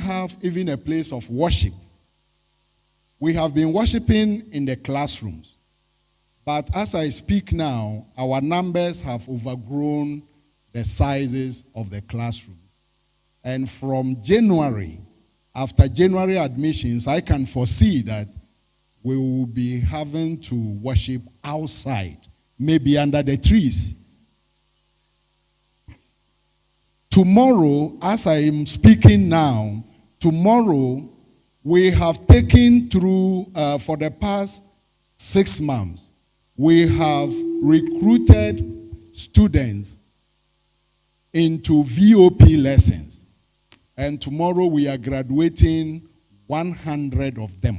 have even a place of worship. We have been worshiping in the classrooms. But as I speak now, our numbers have overgrown the sizes of the classrooms. And from January, after January admissions, I can foresee that we will be having to worship outside, maybe under the trees. Tomorrow, as I am speaking now, tomorrow we have taken through, for the past 6 months, we have recruited students into VOP lessons. And tomorrow we are graduating 100 of them.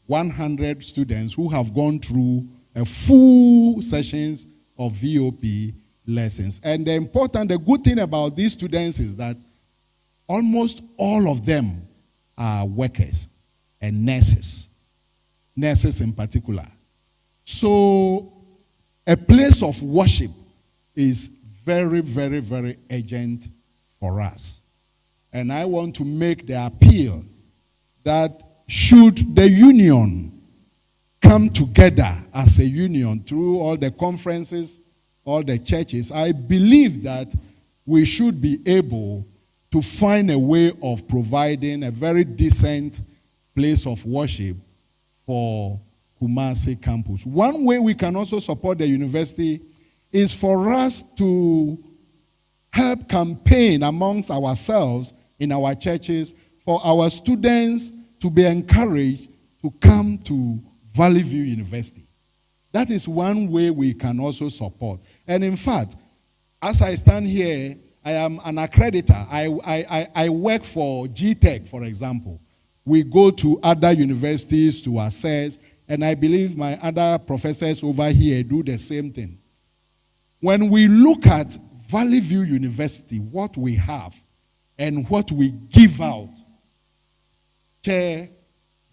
100 students who have gone through a full sessions of VOP lessons. And the good thing about these students is that almost all of them are workers and nurses in particular. So a place of worship is very, very, very urgent for us. And I want to make the appeal that should the union come together as a union through all the conferences, all the churches, I believe that we should be able to find a way of providing a very decent place of worship for Kumasi campus. One way we can also support the university is for us to help campaign amongst ourselves in our churches for our students to be encouraged to come to Valley View University. That is one way we can also support. And in fact, as I stand here, I am an accreditor. I work for GTech, for example. We go to other universities to assess, and I believe my other professors over here do the same thing. When we look at Valley View University, what we have and what we give out,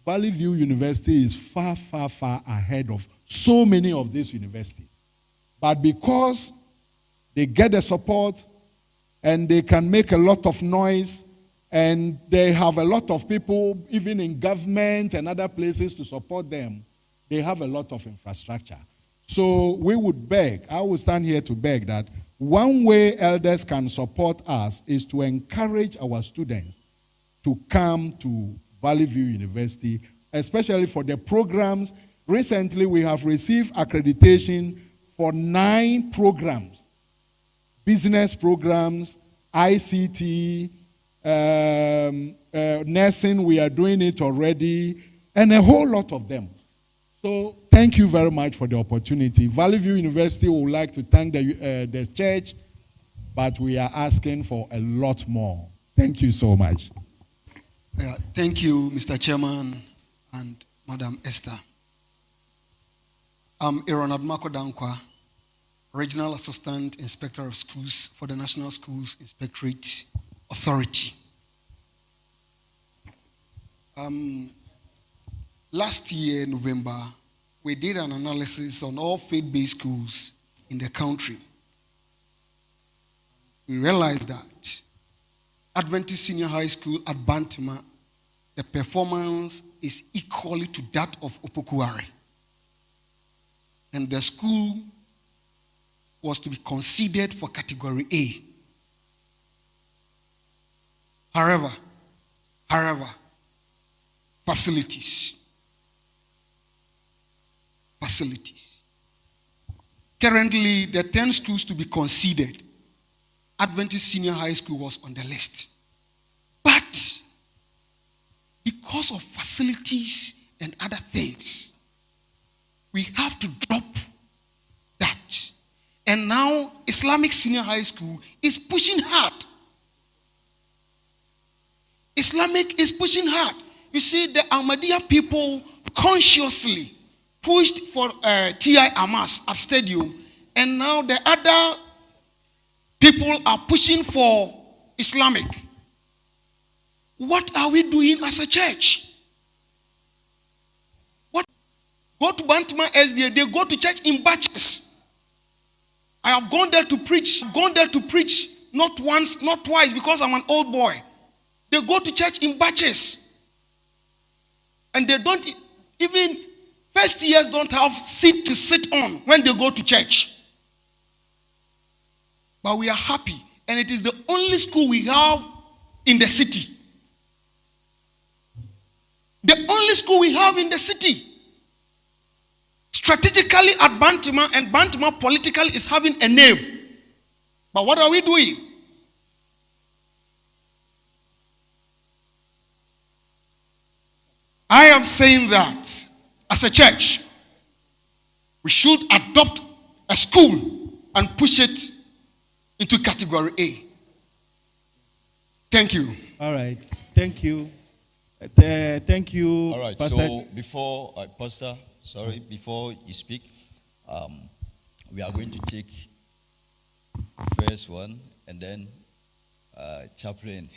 Valley View University is far, far, far ahead of so many of these universities. But because they get the support and they can make a lot of noise and they have a lot of people, even in government and other places to support them, they have a lot of infrastructure. So we would beg, I will stand here to beg that one way elders can support us is to encourage our students to come to Valley View University, especially for the programs. Recently, we have received accreditation for 9 programs. Business programs, ICT, nursing, we are doing it already, and a whole lot of them. So thank you very much for the opportunity. Valley View University would like to thank the church, but we are asking for a lot more. Thank you so much. Thank you, Mr. Chairman and Madam Esther. I'm Aaron Admako Dankwa, Regional Assistant Inspector of Schools for the National Schools Inspectorate Authority. Last year, November, we did an analysis on all faith-based schools in the country. We realized that Adventist Senior High School at Bantima, the performance is equally to that of Opokuare. And the school was to be considered for Category A. However, facilities. Currently, the 10 schools to be considered, Adventist Senior High School was on the list. But because of facilities and other things, we have to drop that. And now, Islamic Senior High School is pushing hard. Islamic is pushing hard. You see, the Ahmadiyya people consciously pushed for T.I. Amas at Stadium, and now the other people are pushing for Islamic. What are we doing as a church? Go to Bantima SDA, they go to church in batches. I have gone there to preach. Not once, not twice, because I'm an old boy. They go to church in batches. And they don't even, first years don't have seat to sit on when they go to church. But we are happy. And it is the only school we have in the city. The only school we have in the city. Strategically at Bantima, and Bantima politically is having a name. But what are we doing? I am saying that as a church, we should adopt a school and push it into category A. Thank you. All right. Thank you. Thank you. All right. Pastor. So before Pastor, before you speak, we are going to take first one, and then chaplain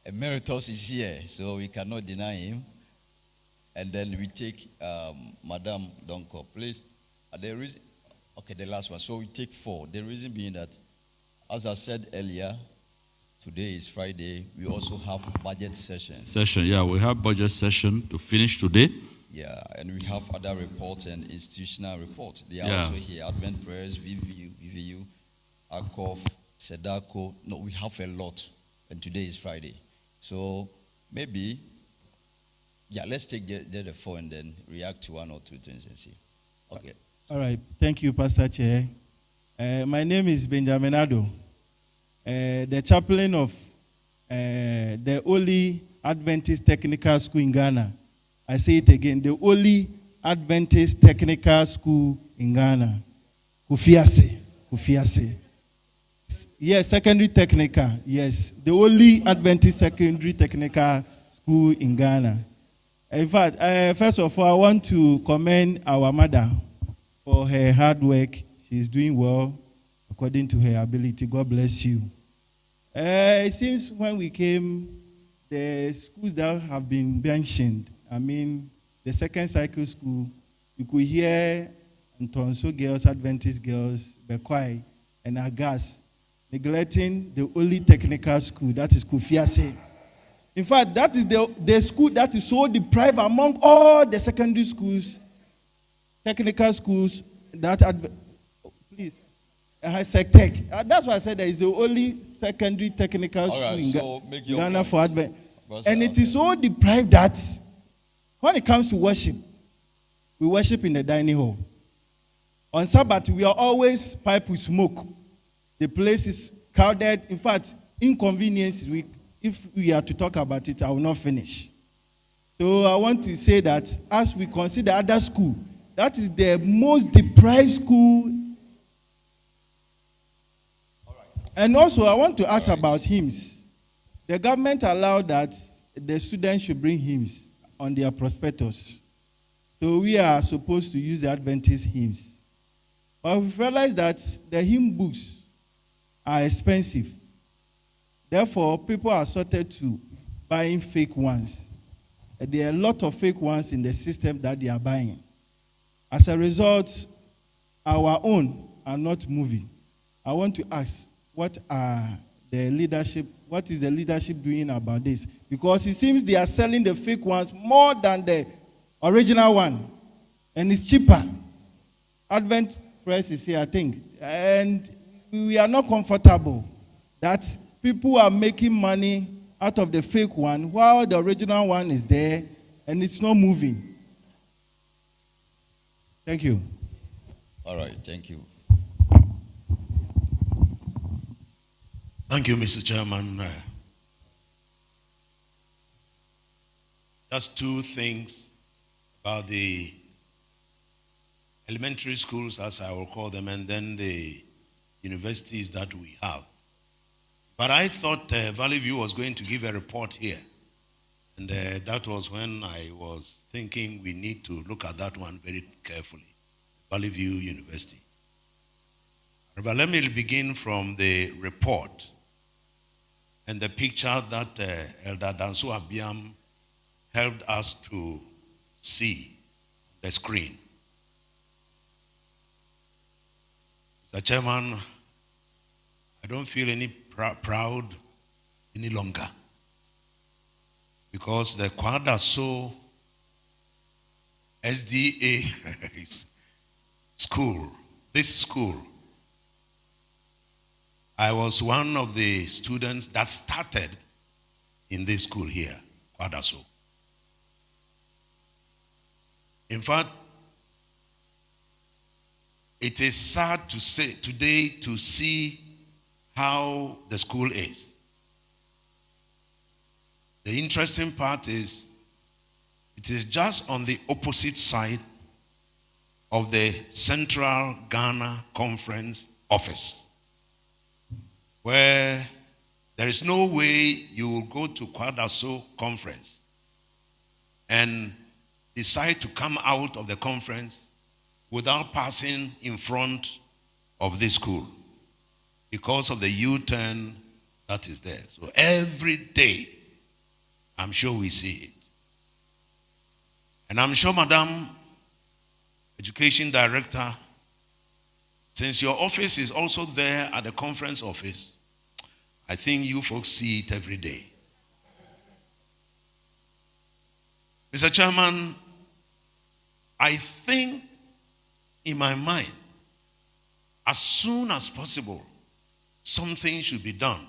Emeritus is here, so we cannot deny him. And then we take Madam Donko. Please, the reason. Okay, the last one. So we take 4. The reason being that, as I said earlier, today is Friday. We also have budget session. Yeah, we have budget session to finish today. Yeah, and we have other reports and institutional reports. They are also here. Advent prayers, VVU, ACOF, SEDACO. No, we have a lot. And today is Friday. So maybe, let's take the 4 and then react to 1 or 2 things and see. Okay. All right. Thank you, Pastor Chair. My name is Benjamin Ado, the chaplain of the Holy Adventist Technical School in Ghana. I say it again, the Holy Adventist Technical School in Ghana. Kufiase. Yes, secondary technical. Yes, the Holy Adventist Secondary Technical School in Ghana. In fact, first of all, I want to commend our mother for her hard work. She's doing well according to her ability. God bless you. It seems when we came, the schools that have been mentioned, I mean, the second cycle school, you could hear Ntonso girls, Adventist girls, Bekwai, and Agas neglecting the only technical school, that is Kufiase. In fact, that is the school that is so deprived among all the secondary schools, technical schools, please, SecTech. That's why I said that is the only secondary technical school in Ghana for Advent. And it is so deprived that when it comes to worship, we worship in the dining hall. On Sabbath, we are always pipe with smoke. The place is crowded. In fact, inconvenience, if we are to talk about it, I will not finish. So I want to say that as we consider other school, that is the most deprived school. And also, I want to ask about hymns. The government allowed that the students should bring hymns on their prospectus. So we are supposed to use the Adventist hymns. But we've realized that the hymn books are expensive. Therefore, people are sorted to buying fake ones. There are a lot of fake ones in the system that they are buying. As a result, our own are not moving. I want to ask, what is the leadership doing about this? Because it seems they are selling the fake ones more than the original one. And it's cheaper. Advent Press is here, I think. And we are not comfortable that people are making money out of the fake one while the original one is there and it's not moving. Thank you. All right, thank you. Thank you, Mr. Chairman. Just 2 things about the elementary schools, as I will call them, and then the universities that we have. But I thought Valley View was going to give a report here. And that was when I was thinking we need to look at that one very carefully. Valley View University. But let me begin from the report and the picture that Elder Danso Abiam helped us to see on the screen. Mr. Chairman, I don't feel any proud any longer because the Kwadaso SDA school, this school, I was one of the students that started in this school here, Kwadaso. In fact, it is sad to say today to see how the school is. The interesting part is it is just on the opposite side of the Central Ghana Conference office, where there is no way you will go to Kwadaso conference and decide to come out of the conference without passing in front of this school because of the U-turn that is there. So every day, I'm sure we see it. And I'm sure, Madam Education Director, since your office is also there at the conference office, I think you folks see it every day. Mr. Chairman, I think in my mind, as soon as possible, something should be done.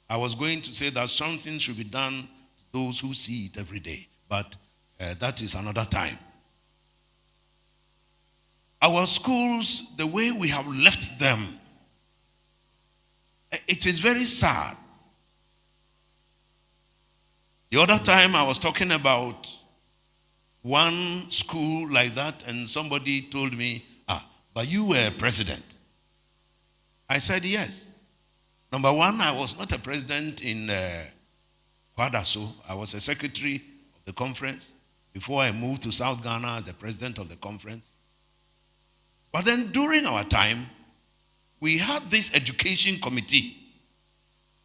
I was going to say that something should be done to those who see it every day, but that is another time. Our schools, the way we have left them, it is very sad. The other time I was talking about one school like that, and somebody told me, but you were president. I said, yes. Number one, I was not a president in Kwadaso. I was a secretary of the conference before I moved to South Ghana as the president of the conference. But then during our time, we had this education committee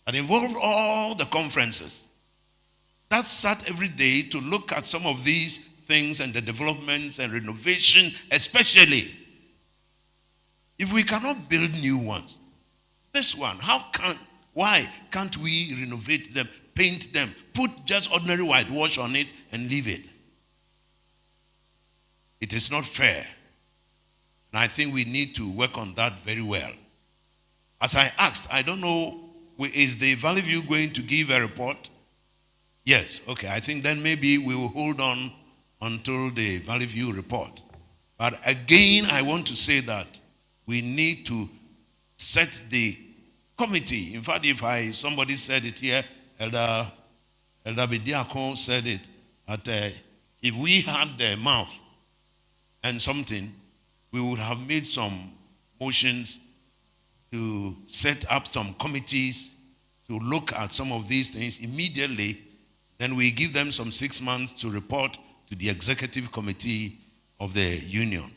that involved all the conferences that sat every day to look at some of these things and the developments and renovation, especially if we cannot build new ones. This one, why can't we renovate them, paint them, put just ordinary whitewash on it and leave it? It is not fair. And I think we need to work on that very well. As I asked, I don't know, is the Valley View going to give a report? Yes, okay. I think then maybe we will hold on until the Valley View report. But again, I want to say that we need to set the committee. In fact, if somebody said it here, Elder Bidiako said it, that if we had the mouth and something, we would have made some motions to set up some committees to look at some of these things immediately. Then we give them some 6 months to report to the executive committee of the union.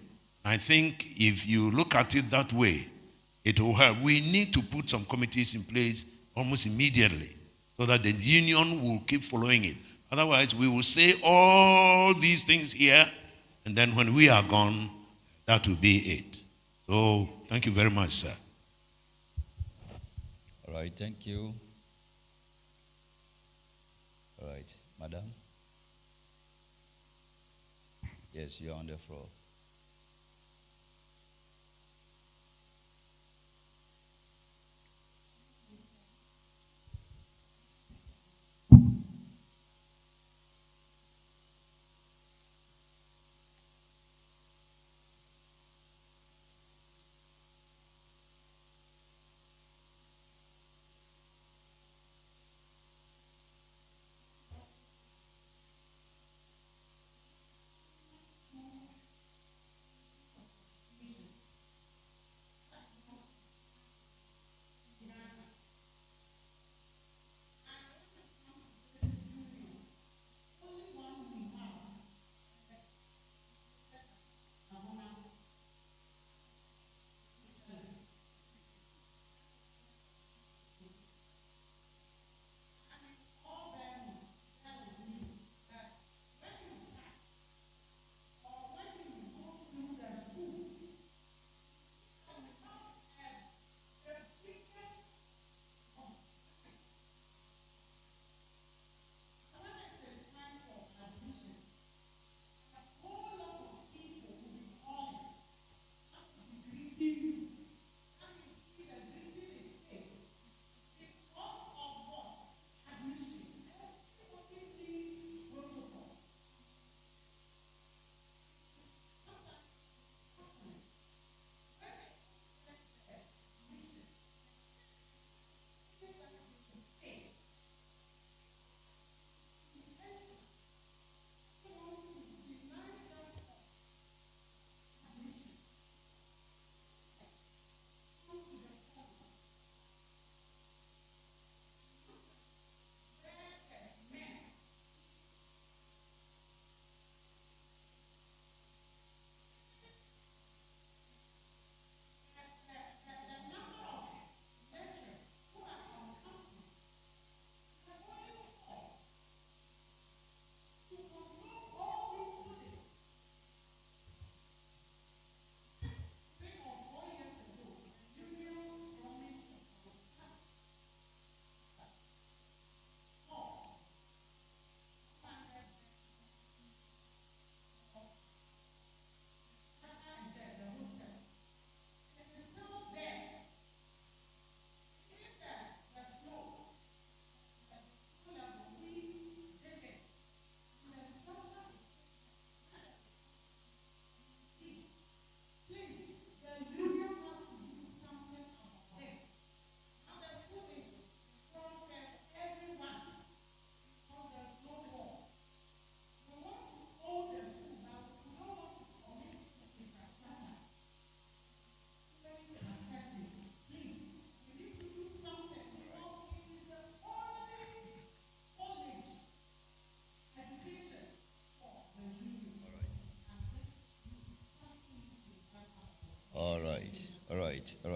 I think if you look at it that way, it will help. We need to put some committees in place almost immediately so that the union will keep following it. Otherwise, we will say all these things here, and then when we are gone, that will be it. So, thank you very much, sir. All right, thank you. All right, madam. Yes, you're on the floor.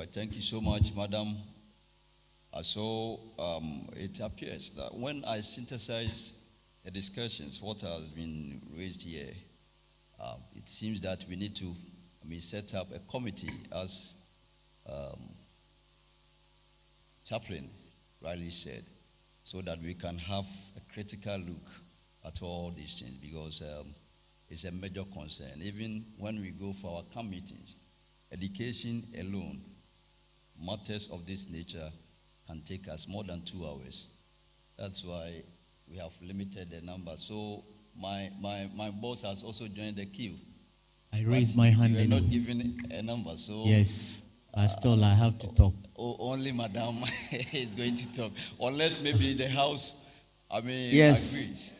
right. Thank you so much, Madam. So it appears that when I synthesize the discussions, what has been raised here, it seems that we need to, set up a committee, as Chaplain rightly said, so that we can have a critical look at all these things, because it's a major concern. Even when we go for our camp meetings, education alone, matters of this nature can take us more than 2 hours. That's why we have limited the number. So my boss has also joined the queue. I raised my hand. You are not given a number, so yes, but still I have to talk. Only Madam is going to talk, unless maybe the house, yes,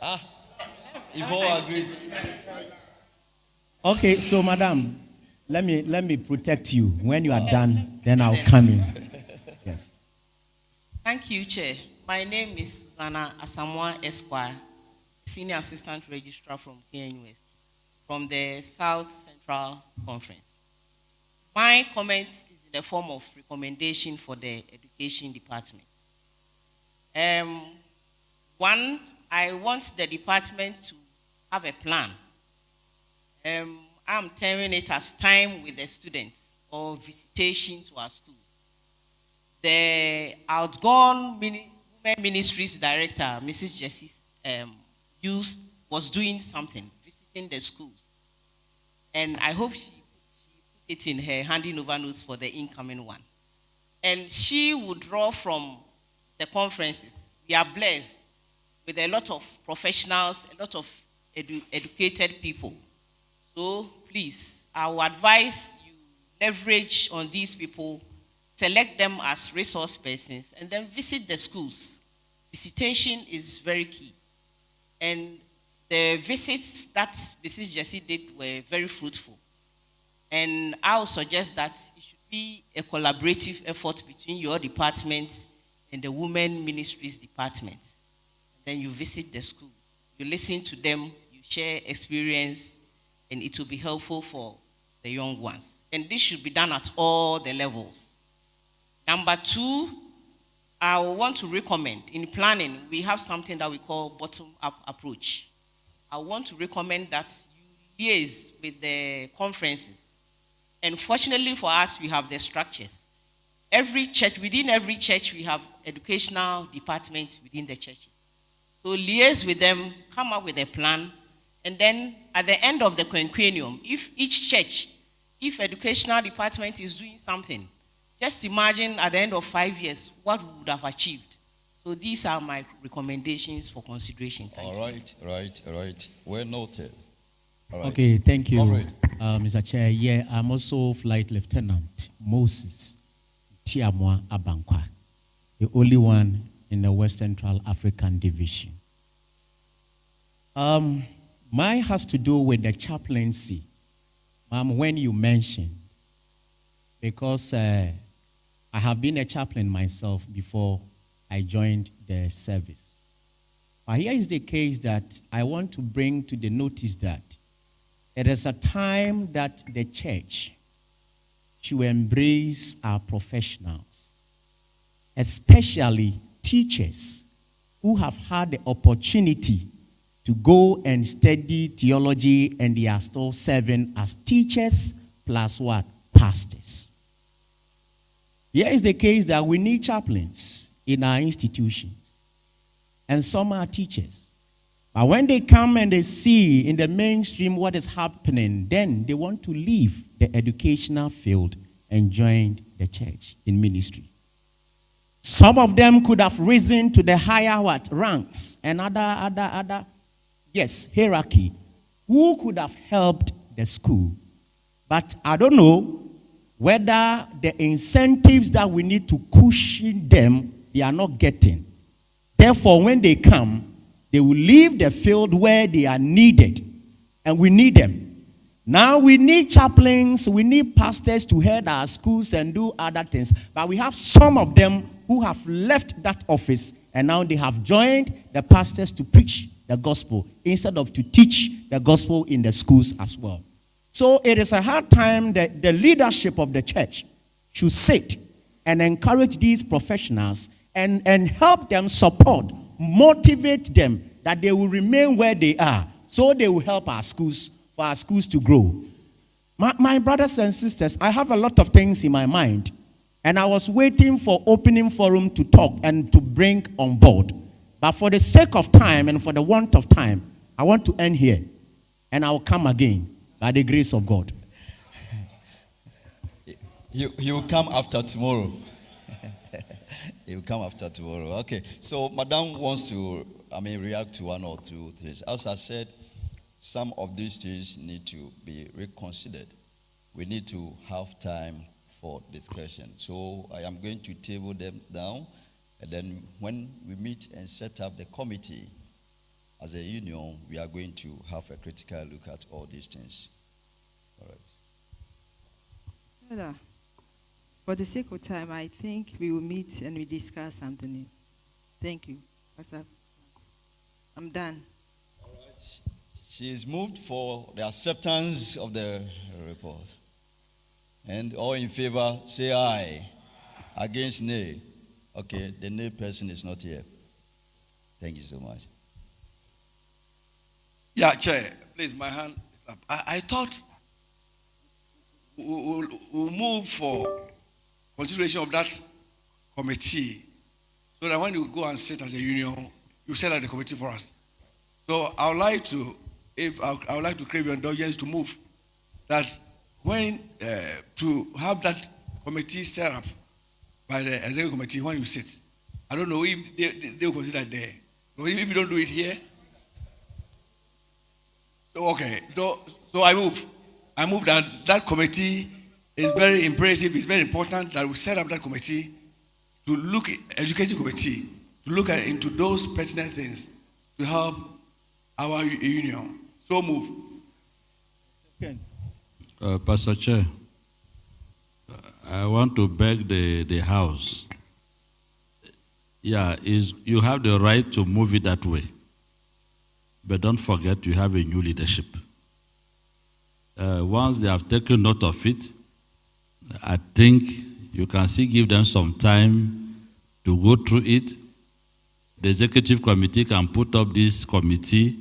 agrees. If all agree. Okay, so Madam, let me protect you. When you are done, then I'll come in. Yes. Thank you, Chair. My name is Susanna Asamoah Esquire, Senior Assistant Registrar from Quinquennial, from the South Central Conference. My comment is in the form of recommendation for the Education Department. One, I want the department to have a plan. I'm terming it as time with the students or visitation to our schools. The outgone Women Ministries Director, Mrs. Jessie, was doing something, visiting the schools. And I hope she put it in her handing over notes for the incoming one. And she would draw from the conferences. We are blessed with a lot of professionals, a lot of educated people. So please, I will advise you leverage on these people, select them as resource persons, and then visit the schools. Visitation is very key. And the visits that Mrs. Jessie did were very fruitful. And I would suggest that it should be a collaborative effort between your department and the Women Ministries Department. Then you visit the schools, you listen to them, you share experience, and it will be helpful for the young ones. And this should be done at all the levels. Number two, I want to recommend, in planning, we have something that we call bottom-up approach. I want to recommend that you liaise with the conferences. And fortunately for us, we have the structures. Every church, within every church, we have educational departments within the churches. So liaise with them, come up with a plan, and then at the end of the quinquennium, if each church, if educational department is doing something, just imagine at the end of 5 years what we would have achieved. So these are my recommendations for consideration. Thank you. All right. Well noted. All right. Okay, thank you, Mr. Chair. Yeah, I'm also Flight Lieutenant Moses Tiamwa Abankwa, the only one in the West Central African Division. Mine has to do with the chaplaincy. When you mentioned, because I have been a chaplain myself before I joined the service. But here is the case that I want to bring to the notice that it is a time that the church should embrace our professionals, especially teachers who have had the opportunity to go and study theology, and they are still serving as teachers plus what? Pastors. Here is the case that we need chaplains in our institutions, and some are teachers. But when they come and they see in the mainstream what is happening, then they want to leave the educational field and join the church in ministry. Some of them could have risen to the higher ranks and other hierarchy, who could have helped the school. But I don't know whether the incentives that we need to cushion them, they are not getting. Therefore, when they come, they will leave the field where they are needed, and we need them. Now we need chaplains, we need pastors to head our schools and do other things. But we have some of them who have left that office, and now they have joined the pastors to preach the gospel instead of to teach the gospel in the schools as well. So it is a hard time that the leadership of the church should sit and encourage these professionals and help them support, motivate them that they will remain where they are, so they will help our schools, for our schools to grow. My brothers and sisters, I have a lot of things in my mind, and I was waiting for opening forum to talk and to bring on board. But for the sake of time and for the want of time, I want to end here, and I will come again by the grace of God. He will come after tomorrow. He will come after tomorrow. Okay. So, Madam wants to, react to one or two things. As I said, some of these things need to be reconsidered. We need to have time for discussion. So, I am going to table them down, and then when we meet and set up the committee as a union, we are going to have a critical look at all these things. All right. For the sake of time, I think we will meet and we discuss something. Thank you, Pastor. I'm done. All right. She is moved for the acceptance of the report. And all in favor, say aye. Against, nay. Okay, the nay person is not here. Thank you so much. Yeah, Chair, please, my hand is up. I thought we'll move for consideration of that committee, so that when you go and sit as a union, you set up the committee for us. So I would like to crave your indulgence to move that when to have that committee set up by the executive committee when you sit. I don't know if they will consider it there. So if you don't do it here, so okay. So I move that committee. It's very imperative, it's very important that we set up that committee to look at education committee, to look into those pertinent things to help our union. So move. Okay. Pastor Chair, I want to beg the House. Yeah, you have the right to move it that way. But don't forget you have a new leadership. Once they have taken note of it, I think you can still give them some time to go through it. The executive committee can put up this committee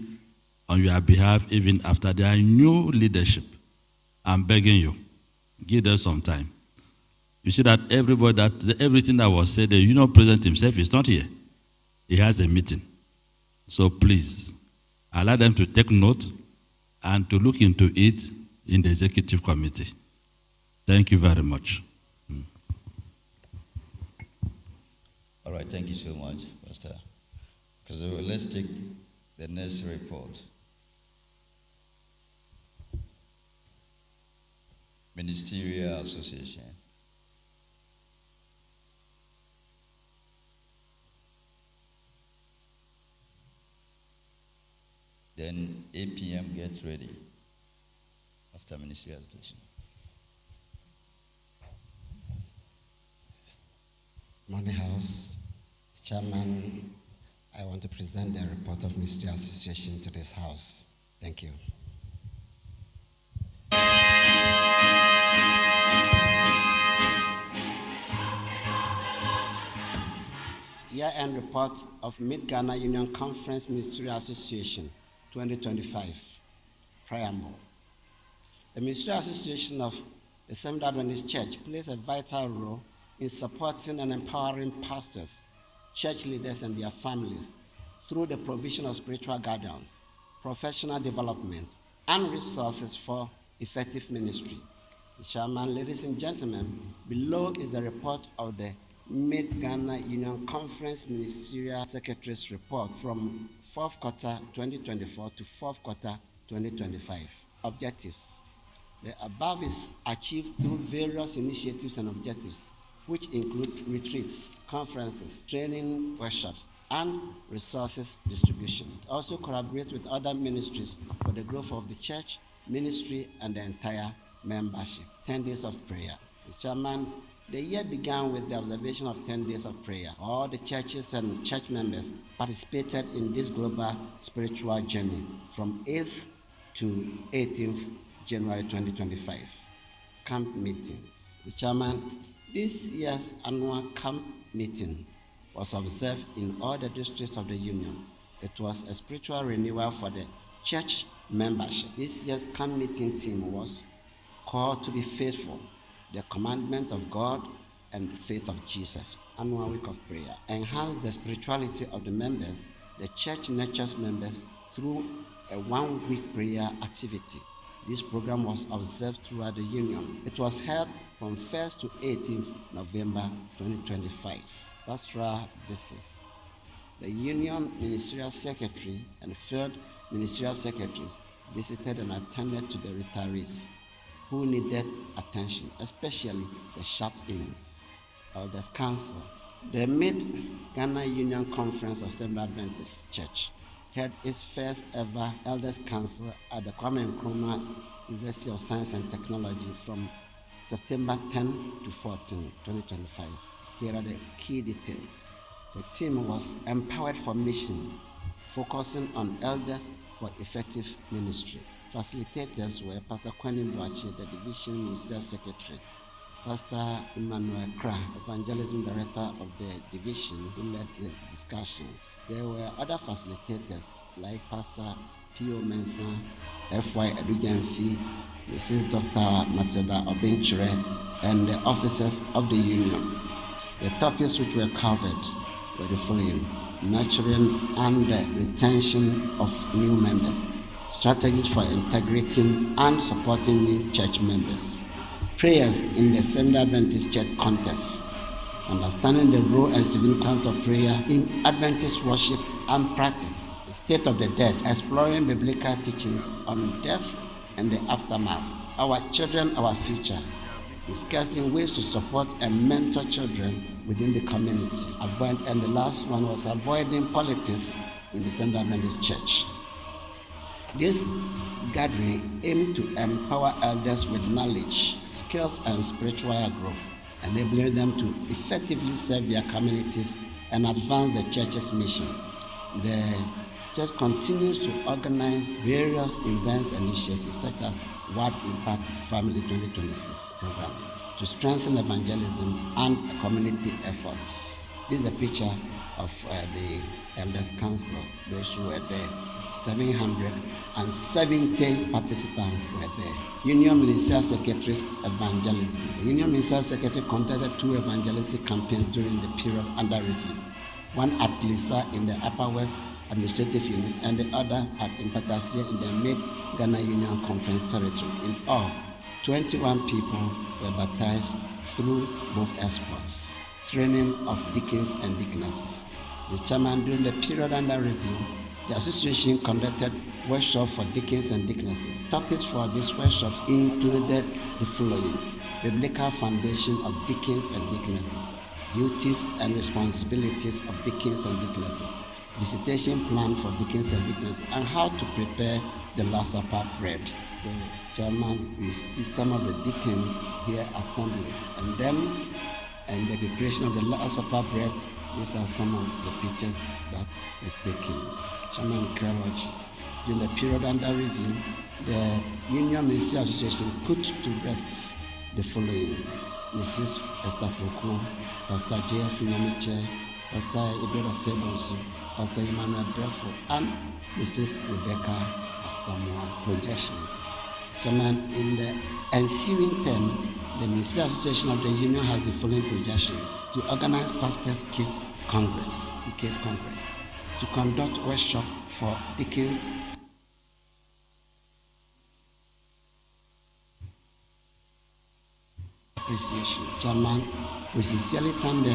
on your behalf even after their new leadership. I'm begging you, give them some time. You see that everything that was said, the union president himself is not here. He has a meeting. So please, allow them to take note and to look into it in the executive committee. Thank you very much. All right, thank you so much, Pastor. So let's take the next report. Ministerial Association. Then 8 p.m. get ready after Ministerial Association. Morning House, Chairman, I want to present the report of Ministerial Association to this House. Thank you. Year-end report of Mid-Ghana Union Conference Ministerial Association 2025. Preamble. The Ministerial Association of the Seventh-day Adventist Church plays a vital role in supporting and empowering pastors, church leaders, and their families through the provision of spiritual guidance, professional development, and resources for effective ministry. Mr. Chairman, ladies and gentlemen, below is the report of the Mid-Ghana Union Conference Ministerial Secretary's report from 4th quarter 2024 to 4th quarter 2025. Objectives. The above is achieved through various initiatives and objectives, which include retreats, conferences, training, workshops, and resources distribution. It also collaborates with other ministries for the growth of the church, ministry, and the entire membership. 10 days of prayer. Mr. Chairman, the year began with the observation of 10 days of prayer. All the churches and church members participated in this global spiritual journey from 8th to 18th January 2025. Camp meetings. The chairman, This year's annual camp meeting was observed in all the districts of the Union. It was a spiritual renewal for the church membership. This year's camp meeting theme was called to be faithful, the commandment of God and faith of Jesus. Annual week of prayer. Enhance the spirituality of the members. The church nurtures members through a 1-week prayer activity. This program was observed throughout the Union. It was held from 1st to 18th November 2025. Pastoral visits. The Union Ministerial Secretary and Field Ministerial Secretaries visited and attended to the retirees who needed attention, especially the shut-ins. Elders Council. The Mid-Ghana Union Conference of Seventh Adventist Church held its first ever Elders Council at the Kwame Nkrumah University of Science and Technology from September 10 to 14, 2025. Here are the key details. The theme was Empowered for Mission, focusing on elders for effective ministry. Facilitators were Pastor Quinquennial, the Division Ministerial Secretary, Pastor Emmanuel Kra, Evangelism Director of the Division, who led the discussions. There were other facilitators like Pastors P.O. Mensah, F.Y. Edujanfi, Mrs. Dr. Matilda Obinchure, and the officers of the Union. The topics which were covered were the following: nurturing and the retention of new members, strategies for integrating and supporting new church members, prayers in the Seventh Adventist Church context, understanding the role and significance of prayer in Adventist worship and practice, the state of the dead, exploring biblical teachings on death and the aftermath, our children, our future, discussing ways to support and mentor children within the community. And the last one was avoiding politics in the Seventh Adventist Church. This gathering aimed to empower elders with knowledge, skills, and spiritual growth, enabling them to effectively serve their communities and advance the church's mission. The church continues to organize various events and initiatives such as Word Impact Family 2026 program to strengthen evangelism and community efforts. This is a picture of the Elders Council, those who were there. 770 participants were there. Union Ministerial Secretaries Evangelism. The Union Ministerial Secretary conducted 2 evangelistic campaigns during the period under review. One at Lisa in the Upper West Administrative Unit and the other at Impatasia in the Mid-Ghana Union Conference Territory. In all, 21 people were baptized through both exports. Training of deacons and deaconesses. The chairman, during the period under review, the association conducted workshops for deacons and deaconesses. Topics for these workshops included the following: biblical foundation of deacons and deaconesses, duties and responsibilities of deacons and deaconesses, visitation plan for deacons and deaconesses, and how to prepare the Lord's Supper bread. So, Chairman, we see some of the deacons here assembled, and the preparation of the Lord's Supper bread. These are some of the pictures that were taken. Chairman Kralogy. During the period under review, the Union Ministry Association put to rest the following: Mrs. Esther Foucault, Pastor J.F. Nyamiche, Pastor Ibrahim Sebonsu, Pastor Emmanuel Brefo, and Mrs. Rebecca Asamoah. Projections. Chairman, in the ensuing term, the Ministry Association of the Union has the following projections: to organize Pastors' Case Congress, to conduct workshop for deacons appreciation. Chairman, we sincerely thank the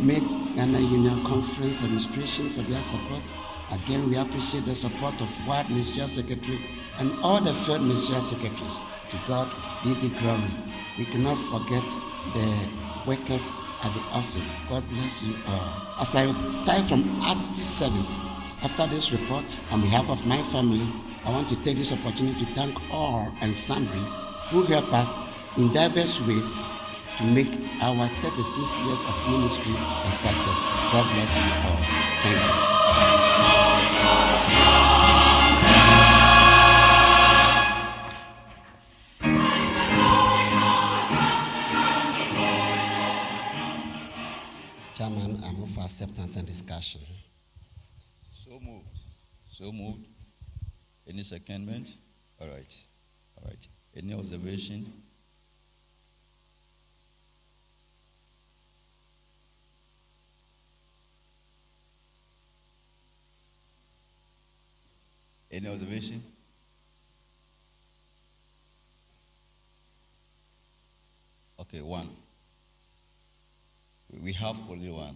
Mid-Ghana Union Conference Administration for their support. Again, we appreciate the support of Ward Ministerial Secretary and all the Field Ministerial Secretaries. To God be the glory. We cannot forget the workers at the office. God bless you all. As I retire from active service, after this report, on behalf of my family, I want to take this opportunity to thank all and sundry who help us in diverse ways to make our 36 years of ministry a success. God bless you all. Thank you. questions and discussion. So moved. So moved. Any secondment? All right. All right. Any observation? Any observation? Okay, one. We have only one.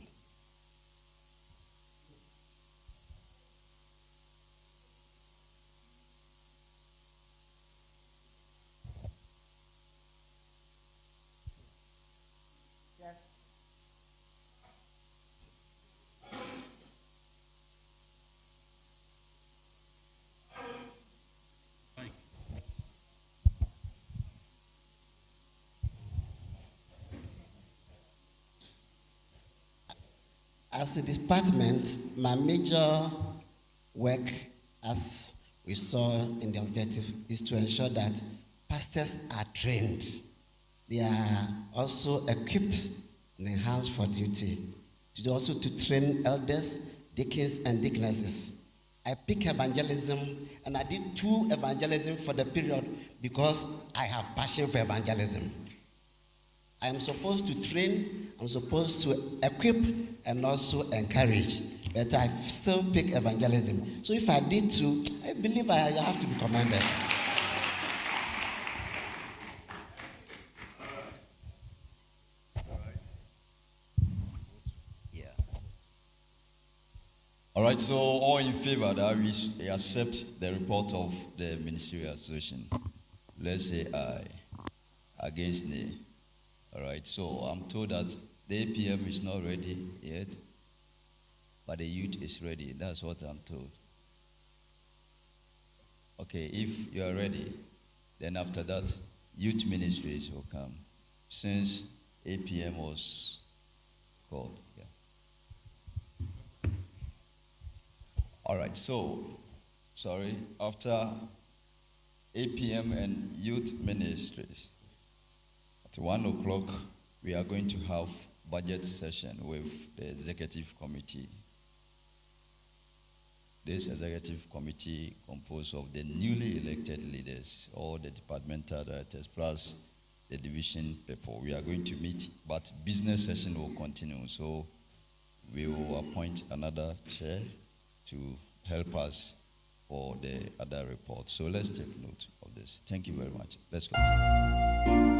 As a department, my major work, as we saw in the objective, is to ensure that pastors are trained. They are also equipped and enhanced for duty. Also to train elders, deacons, and deaconesses. I pick evangelism, and I did 2 evangelism for the period because I have passion for evangelism. I am supposed to train, I'm supposed to equip, and also encourage. But I still pick evangelism. So if I did 2, I believe I have to be commended. All right, so all in favor that we accept the report of the Ministerial Association, let's say aye. Against nay. All right, so I'm told that the APM is not ready yet, but the youth is ready. That's what I'm told. Okay, if you are ready, then after that, youth ministries will come, since APM was called. Yeah. All right, so, after APM and youth ministries, at 1 o'clock, we are going to have budget session with the executive committee. This executive committee composed of the newly elected leaders, all the departmental directors, plus the division people. We are going to meet, but business session will continue. So we will appoint another chair to help us for the other report. So let's take note of this. Thank you very much. Let's continue.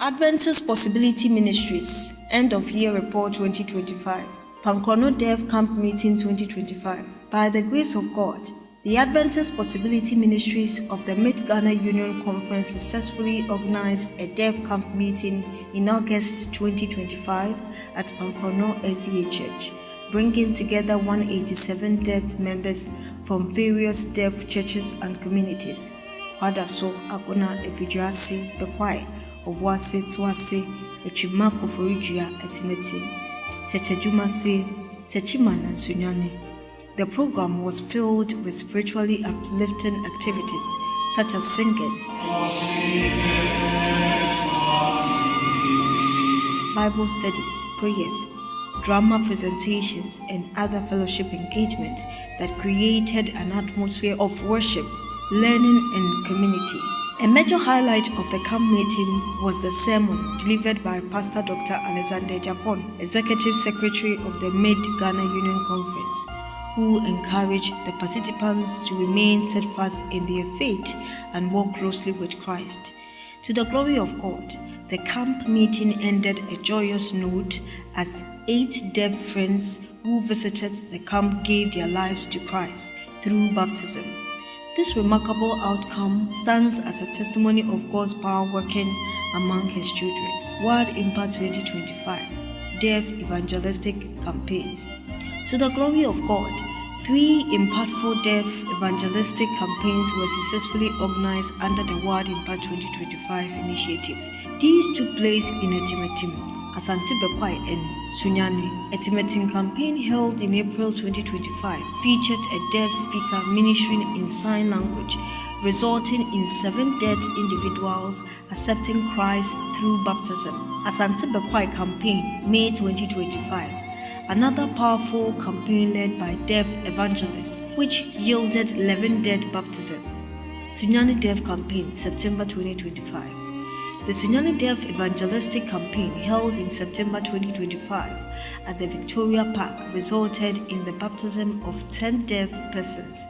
Adventist Possibility Ministries, End of Year Report 2025, Quinquennial Dev Camp Meeting 2025. By the grace of God, the Adventist Possibility Ministries of the Mid-Ghana Union Conference successfully organized a Dev Camp meeting in August 2025 at Quinquennial SDA Church, bringing together 187 deaf members from various deaf churches and communities. Kwadaso Agona Efiduase Bekwai Obuase Tuase Echima Koforidua Etimeti Setejumase Techimana Sunyane. The program was filled with spiritually uplifting activities such as singing, Bible studies, prayers, drama presentations, and other fellowship engagement that created an atmosphere of worship, learning, and community. A major highlight of the camp meeting was the sermon delivered by Pastor Dr. Alexander Japon, Executive Secretary of the Mid-Ghana Union Conference, who encouraged the participants to remain steadfast in their faith and walk closely with Christ. To the glory of God, the camp meeting ended a joyous note as 8 deaf friends who visited the camp gave their lives to Christ through baptism. This remarkable outcome stands as a testimony of God's power working among His children. World Impact 2025 Deaf Evangelistic Campaigns. To the glory of God, 3 impactful deaf evangelistic campaigns were successfully organized under the World Impact 2025 initiative. These took place in Etimetim, Asante Bekwai, and Sunyane. Etimetim campaign held in April 2025 featured a deaf speaker ministering in sign language, resulting in 7 dead individuals accepting Christ through baptism. Asante Bekwai campaign, May 2025. Another powerful campaign led by deaf evangelists, which yielded 11 dead baptisms. Sunyani Deaf Campaign, September 2025. The Sunyani Deaf Evangelistic Campaign, held in September 2025 at the Victoria Park, resulted in the baptism of 10 deaf persons.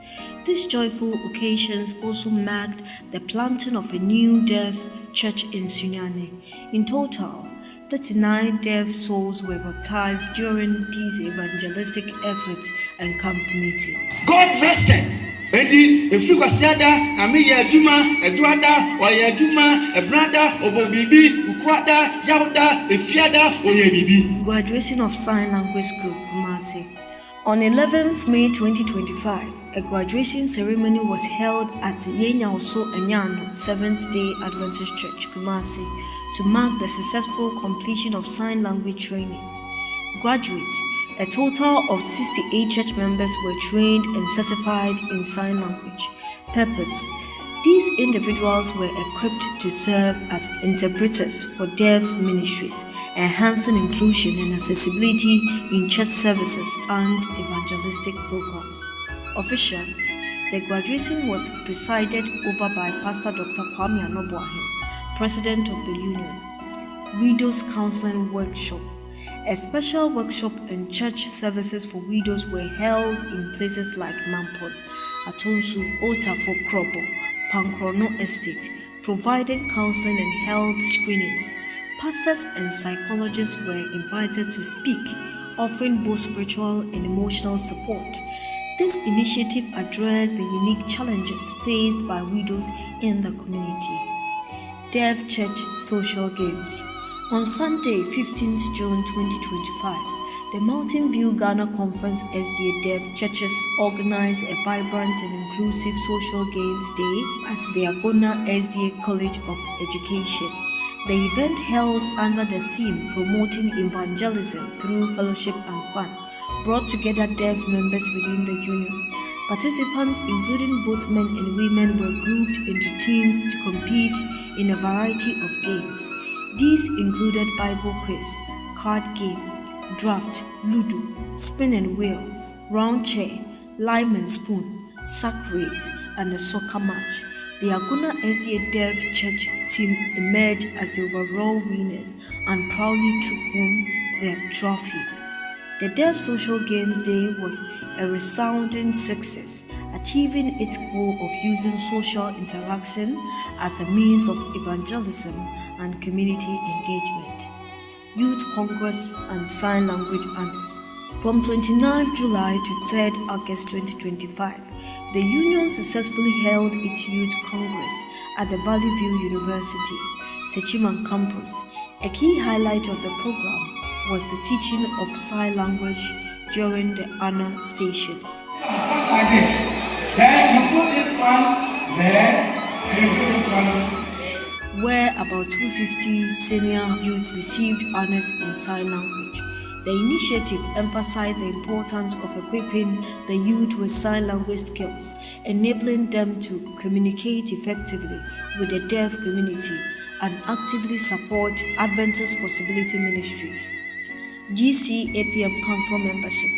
These joyful occasions also marked the planting of a new deaf church in Sunyani. In total, 39 deaf souls were baptized during these evangelistic efforts and camp meeting. God rested. Enti efiri kwasiada ami ya aduma eduada oya aduma ebrada obobibi ukwada yauda efiada oya bibi. Graduation of Sign Language School, Kumasi. On 11th May 2025, a graduation ceremony was held at Yenyaoso Enyano 7th-day Adventist Church, Kumasi, to mark the successful completion of sign language training. Graduates, a total of 68 church members, were trained and certified in sign language. Purpose: these individuals were equipped to serve as interpreters for deaf ministries, enhancing inclusion and accessibility in church services and evangelistic programs. Officials: the graduation was presided over by Pastor Dr. Kwame Anoboahim, President of the Union. Widows Counseling Workshop. A special workshop and church services for widows were held in places like Mampon, Atonsu, Otafo Krobo, Pankrono Estate, providing counseling and health screenings. Pastors and psychologists were invited to speak, offering both spiritual and emotional support. This initiative addressed the unique challenges faced by widows in the community. Deaf Church Social Games. On Sunday, 15th June 2025, the Mountain View Ghana Conference SDA Deaf Churches organized a vibrant and inclusive social games day at the Agona SDA College of Education. The event, held under the theme Promoting Evangelism Through Fellowship and Fun, brought together deaf members within the union. Participants, including both men and women, were grouped into teams to compete in a variety of games. These included Bible quiz, card game, draft, ludo, spin and wheel, round chair, lime and spoon, sack race, and a soccer match. The Agona SDA Deaf Church team emerged as the overall winners and proudly took home their trophy. The Deaf Social Game Day was a resounding success, achieving its goal of using social interaction as a means of evangelism and community engagement. Youth Congress and Sign Language Honors. From 29 July to 3 August 2025, the Union successfully held its Youth Congress at the Valley View University, Techiman campus. A key highlight of the program was the teaching of sign language during the honor stations. Like this. Then you put this one there, and you put this one. Where about 250 senior youth received honors in sign language. The initiative emphasized the importance of equipping the youth with sign language skills, enabling them to communicate effectively with the deaf community and actively support Adventist Possibility Ministries. GC APM Council membership.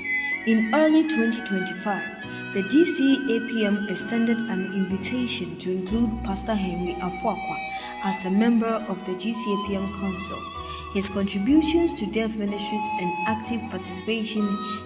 In early 2025, the GC APM extended an invitation to include Pastor Henry Afuakwa as a member of the GC APM Council. His contributions to deaf ministries and active participation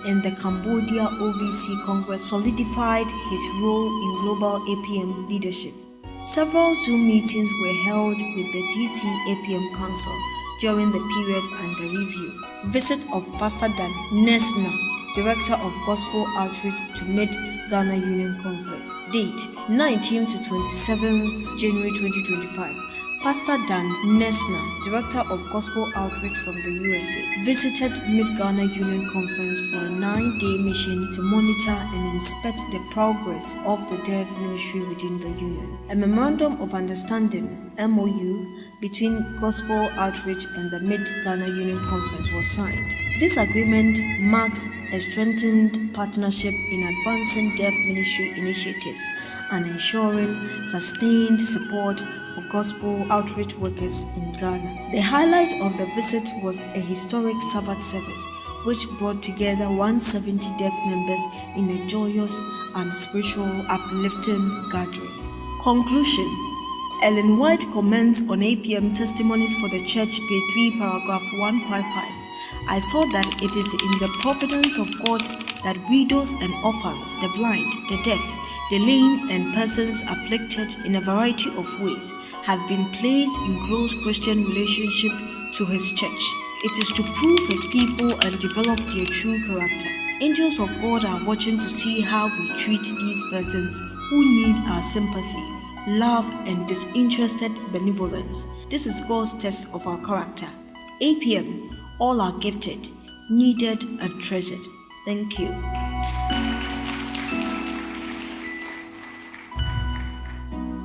in the Cambodia OVC Congress solidified his role in global APM leadership. Several Zoom meetings were held with the GC APM Council during the period under review. Visit of Pastor Dan Nesna, Director of Gospel Outreach to Mid-Ghana Union Conference. Date 19th to 27th January 2025. Pastor Dan Nesna, Director of Gospel Outreach from the USA, visited Mid-Ghana Union Conference for a 9-day mission to monitor and inspect the progress of the deaf ministry within the union. A Memorandum of Understanding, MOU, between Gospel Outreach and the Mid-Ghana Union Conference was signed. This agreement marks a strengthened partnership in advancing deaf ministry initiatives and ensuring sustained support for gospel outreach workers in Ghana. The highlight of the visit was a historic Sabbath service which brought together 170 deaf members in a joyous and spiritual uplifting gathering. Conclusion. Ellen White comments on APM Testimonies for the Church, page 3, paragraph 155. I saw that it is in the providence of God that widows and orphans, the blind, the deaf, the lame, and persons afflicted in a variety of ways have been placed in close Christian relationship to His church. It is to prove His people and develop their true character. Angels of God are watching to see how we treat these persons who need our sympathy, love, and disinterested benevolence. This is God's test of our character. APM, all are gifted, needed, and treasured. Thank you.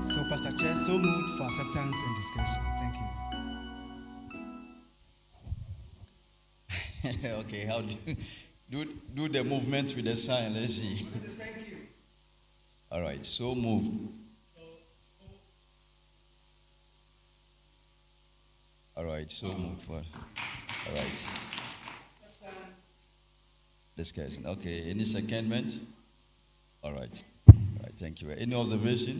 So, Pastor Chair, so moved for acceptance and discussion. Thank you. Okay, how do the movement with the sign? Let's see. Thank you. All right, so moved. All right, so moved for. All right. Discussion. Okay, any secondment? All right. All right, thank you. Any observation?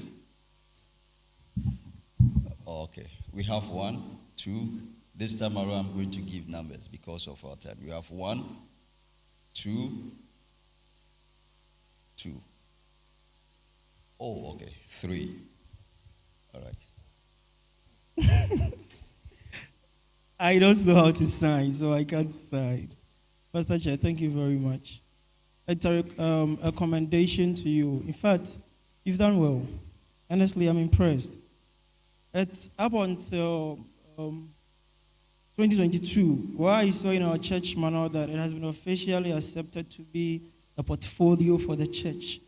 Okay, we have 1, 2. This time around, I'm going to give numbers because of our time. We have 1, 2, 2. Oh, okay, 3. All right. I don't know how to sign, so I can't sign. Pastor Chair, thank you very much. It's a commendation to you. In fact, you've done well. Honestly, I'm impressed. It's up until 2022, where I saw in our church manual that it has been officially accepted to be a portfolio for the church.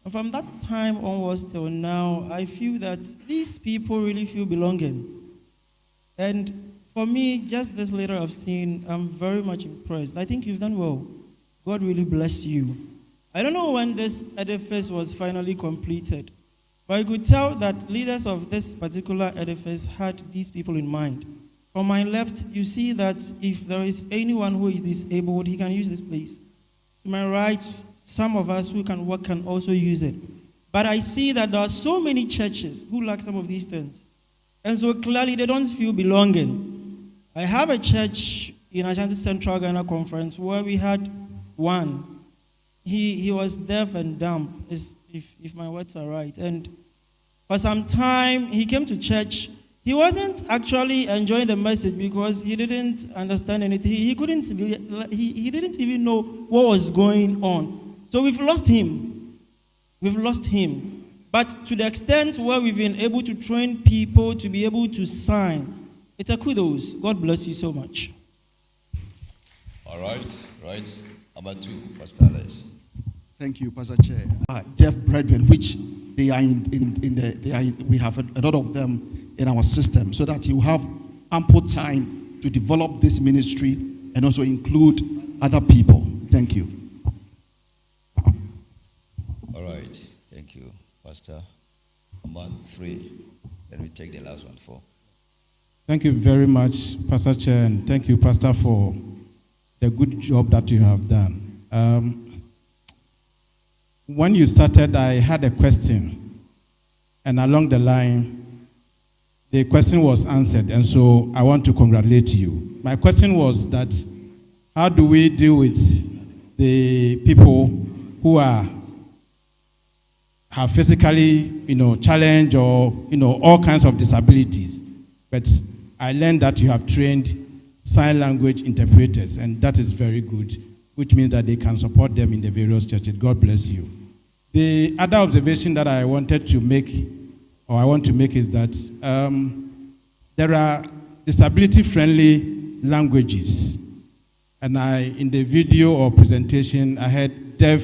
And from that time onwards till now, I feel that these people really feel belonging. And for me, just this letter I've seen, I'm very much impressed. I think you've done well. God really bless you. I don't know when this edifice was finally completed, but I could tell that leaders of this particular edifice had these people in mind. From my left, you see that if there is anyone who is disabled, he can use this place. To my right, some of us who can work can also use it. But I see that there are so many churches who lack some of these things. And so clearly they don't feel belonging. I have a church in Ashanti Central Ghana Conference where we had one. He was deaf and dumb, if my words are right. And for some time, he came to church. He wasn't actually enjoying the message because he didn't understand anything. He didn't even know what was going on. So we've lost him. We've lost him. But to the extent where we've been able to train people to be able to sign, it's a kudos. God bless you so much. All right, right. Number 2, Pastor Alex. Thank you, Pastor Chair. Deaf brethren, which they are we have a lot of them in our system, so that you have ample time to develop this ministry and also include other people. Thank you. All right, thank you, Pastor. Number 3. Then we take the last one, 4. Thank you very much, Pastor Chair, and thank you, Pastor, for the good job that you have done. When you started, I had a question, and along the line, the question was answered, and so I want to congratulate you. My question was that, how do we deal with the people who have physically, challenged or, all kinds of disabilities? But I learned that you have trained sign language interpreters, and that is very good, which means that they can support them in the various churches. God bless you. The other observation that I wanted to make, or I want to make, is that there are disability-friendly languages. And in the video or presentation, I had deaf